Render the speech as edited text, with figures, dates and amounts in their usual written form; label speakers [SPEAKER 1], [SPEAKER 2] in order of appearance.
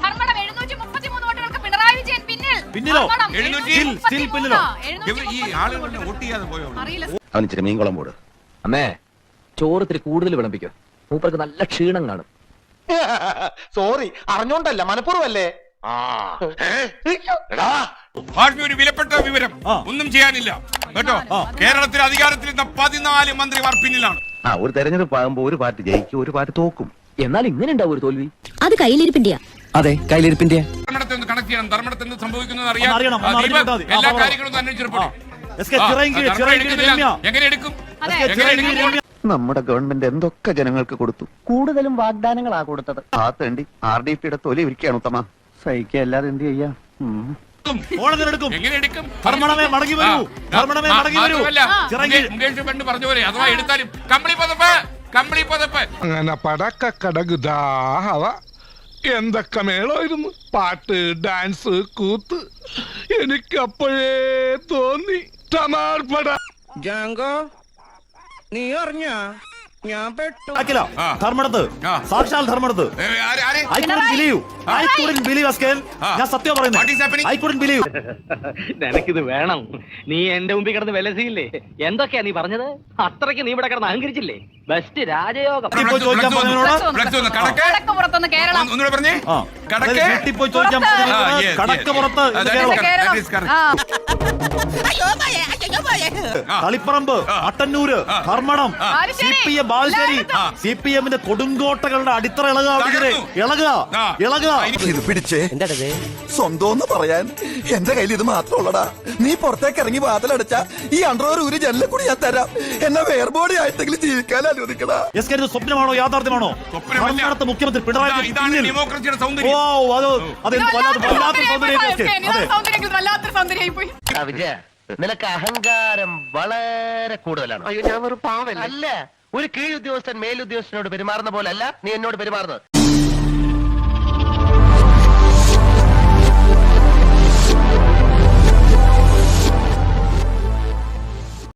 [SPEAKER 1] ധർമ്മടം 733 വോട്ടുകൾക്ക് പിണറായി വിജയൻ
[SPEAKER 2] പിന്നിലോ?
[SPEAKER 3] ഈ ആളുകളുടെ വോട്ട് ചെയ്യാതെ പോയോ?
[SPEAKER 4] അവൻ ഇച്ചിരി മീൻകുളം പോട്.
[SPEAKER 5] അമ്മേ ചോറ് ഇത്തിരി കൂടുതൽ വിളമ്പിക്കോ, മൂപ്പർക്ക് നല്ല ക്ഷീണം കാണും.
[SPEAKER 6] സോറി, അറിഞ്ഞോണ്ടല്ല, മനഃപൂർവ്വല്ലേ.
[SPEAKER 3] ഹാഷ്മി, ഒരു വിലപ്പെട്ട വിവരം, ഒന്നും ചെയ്യാനില്ല കേട്ടോ. കേരളത്തിൽ അധികാരത്തിൽ 14 മന്ത്രിമാർ പിന്നിലാണ്.
[SPEAKER 4] ഒരു തെരഞ്ഞെടുപ്പ് ആകുമ്പോ ഒരു പാർട്ടി ജയിക്കും, ഒരു പാർട്ടി തോക്കും.
[SPEAKER 5] എന്നാൽ ഇങ്ങനെ ഉണ്ടാവും ഒരു തോൽവി.
[SPEAKER 7] അത് കയ്യിലിരിപ്പിന്റെയാ.
[SPEAKER 5] അതെ, കയ്യിലിരിപ്പിന്റെ.
[SPEAKER 3] ധർമ്മടത്തെ ഒന്ന് കണക്ട് ചെയ്യണം. ധർമ്മടത്ത് എന്ത് സംഭവിക്കുന്നത് അറിയാം.
[SPEAKER 2] എല്ലാ
[SPEAKER 3] കാര്യങ്ങളും അന്വേഷിച്ചിട്ടുണ്ട്. എങ്ങനെ എടുക്കും?
[SPEAKER 4] നമ്മുടെ ഗവൺമെന്റ് എന്തൊക്കെ ജനങ്ങൾക്ക് കൊടുത്തു.
[SPEAKER 6] കൂടുതലും വാഗ്ദാനങ്ങളാ കൊടുത്തത്.
[SPEAKER 4] ആ തേണ്ടി RDPയുടെ തൊലി ഇരിക്കുകയാണ് ഉത്തമ. സഹിക്കുക, അല്ലാതെ എന്ത് ചെയ്യാ.
[SPEAKER 3] എങ്ങനെ എടുക്കും?
[SPEAKER 2] ധർമ്മടമേ മടങ്ങി വരൂ, ധർമ്മടമേ മടങ്ങി വരൂ.
[SPEAKER 3] മുകേഷ് പെണ്ണ് പറഞ്ഞ പോലെ അഥവാ എടുത്താലും കമ്പിളി പതപ്പ്
[SPEAKER 8] അങ്ങനെ പടക്കടകുതാഹവ എന്തൊക്കെ മേളായിരുന്നു. പാട്ട്, ഡാൻസ്, കൂത്ത്. എനിക്കപ്പോഴേ തോന്നി ടമാർപട.
[SPEAKER 6] ജാങ്കോ, നീ അറിഞ്ഞ ഞാൻ പെട്ടു.
[SPEAKER 2] ധർമ്മടത്ത്, സാക്ഷാൽ ധർമ്മടത്ത്. I couldn't believe അസ്കേൽ. ഞാൻ സത്യം പറയുന്നത്. I couldn't believe.
[SPEAKER 5] നിനക്കിത് വേണം. നീ എന്റെ മുമ്പിൽ കിടന്ന് വിലസിയില്ലേ? എന്തൊക്കെയാ നീ പറഞ്ഞത്? അത്രയ്ക്ക് നീ ഇവിടെ കിടന്ന് അഹങ്കരിച്ചില്ലേ? ബെസ്റ്റ് രാജയോഗം.
[SPEAKER 2] കളിപ്പറമ്പ്, മട്ടന്നൂര്, ധർമ്മടം, CPM ബാലുശ്ശേരി, CPMന്റെ കൊടുങ്കോട്ടകളുടെ അടിത്തറ ഇളകുക.
[SPEAKER 9] ഇത് പിടിച്ചേ, സ്വന്തം പറയാൻ എന്റെ കയ്യിൽ ഇത് മാത്രമുള്ളടാ. നീ പുറത്തേക്ക് ഇറങ്ങി വാതിലടച്ച ഈ അണ്ടർവെയർ ഊരി ജനലിൽ കൂടി ഞാൻ തരാം. എന്നെ വേർബോഡി ആയിട്ടെങ്കിലും ജീവിക്കാൻ അനുവദിക്കടാ.
[SPEAKER 2] സ്വപ്നമാണോ യാഥാർത്ഥ്യമാണോ? ധർമ്മടത്ത് മുഖ്യമന്ത്രി പിണറായി
[SPEAKER 6] നിനക്ക് അഹങ്കാരം വളരെ കൂടുതലാണ്.
[SPEAKER 4] അയ്യോ, ഞാൻ ഒരു പാവല്ല.
[SPEAKER 6] അല്ല, ഒരു കീഴുദ്യോഗസ്ഥൻ മേലുദ്യോഗസ്ഥനോട് പെരുമാറുന്ന പോലെ അല്ല നീ എന്നോട് പെരുമാറുന്നത്.